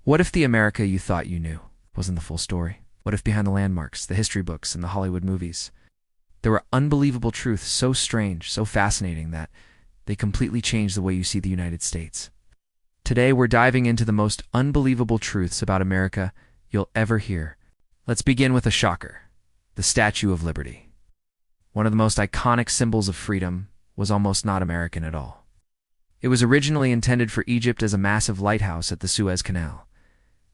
What if the America you thought you knew wasn't the full story? What if behind the landmarks, the history books, and the Hollywood movies, there were unbelievable truths so strange, so fascinating that they completely changed the way you see the United States? Today, we're diving into the most unbelievable truths about America you'll ever hear. Let's begin with a shocker: the Statue of Liberty. One of the most iconic symbols of freedom was almost not American at all. It was originally intended for Egypt as a massive lighthouse at the Suez Canal.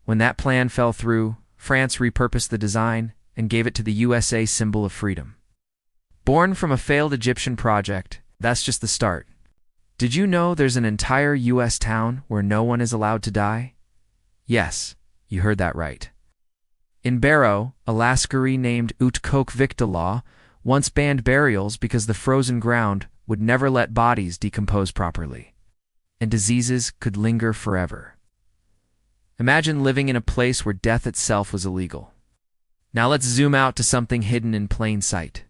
When that plan fell through, France repurposed the design and gave it to the USA symbol of freedom. Born from a failed Egyptian project, that's just the start. Did you know there's an entire US town where no one is allowed to die? Yes, you heard that right. In Barrow, a lascari named Utkok once banned burials because the frozen ground would never let bodies decompose properly, and diseases could linger forever. Imagine living in a place where death itself was illegal. Now let's zoom out to something hidden in plain sight.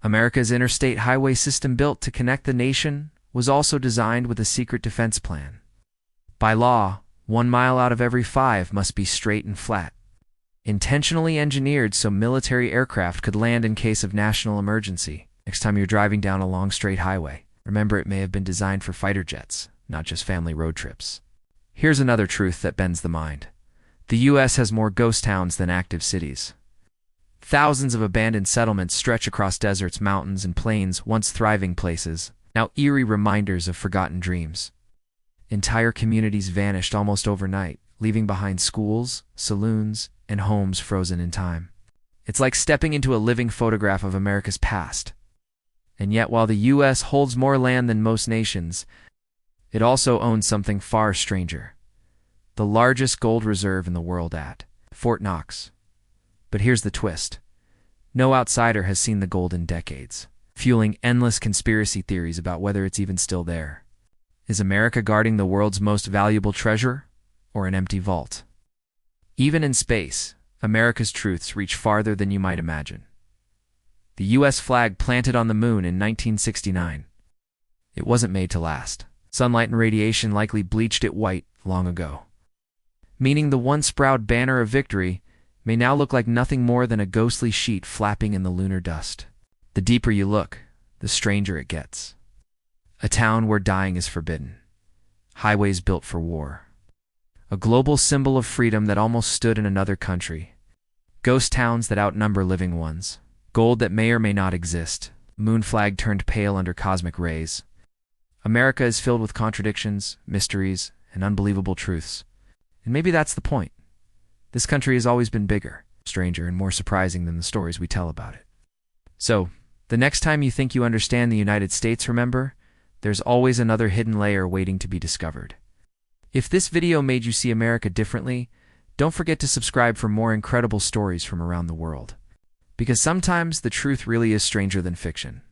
America's interstate highway system, built to connect the nation, was also designed with a secret defense plan. By law, 1 mile out of every 5 must be straight and flat, intentionally engineered so military aircraft could land in case of national emergency. Next time you're driving down a long straight highway, remember it may have been designed for fighter jets, not just family road trips. Here's another truth that bends the mind. The US has more ghost towns than active cities. Thousands of abandoned settlements stretch across deserts, mountains, and plains, once thriving places, now eerie reminders of forgotten dreams. Entire communities vanished almost overnight, leaving behind schools, saloons, and homes frozen in time. It's like stepping into a living photograph of America's past. And yet, while the US holds more land than most nations, it also owns something far stranger: the largest gold reserve in the world at Fort Knox. But here's the twist: no outsider has seen the gold in decades, fueling endless conspiracy theories about whether it's even still there. Is America guarding the world's most valuable treasure, or an empty vault? Even in space, America's truths reach farther than you might imagine. The US flag planted on the moon in 1969. It wasn't made to last. Sunlight and radiation likely bleached it white long ago, meaning the once proud banner of victory may now look like nothing more than a ghostly sheet flapping in the lunar dust. The deeper you look, the stranger it gets. A town where dying is forbidden. Highways built for war. A global symbol of freedom that almost stood in another country. Ghost towns that outnumber living ones. Gold that may or may not exist. Moon flag turned pale under cosmic rays. America is filled with contradictions, mysteries, and unbelievable truths. And maybe that's the point. This country has always been bigger, stranger, and more surprising than the stories we tell about it. So, the next time you think you understand the United States, remember, there's always another hidden layer waiting to be discovered. If this video made you see America differently, don't forget to subscribe for more incredible stories from around the world. Because sometimes the truth really is stranger than fiction.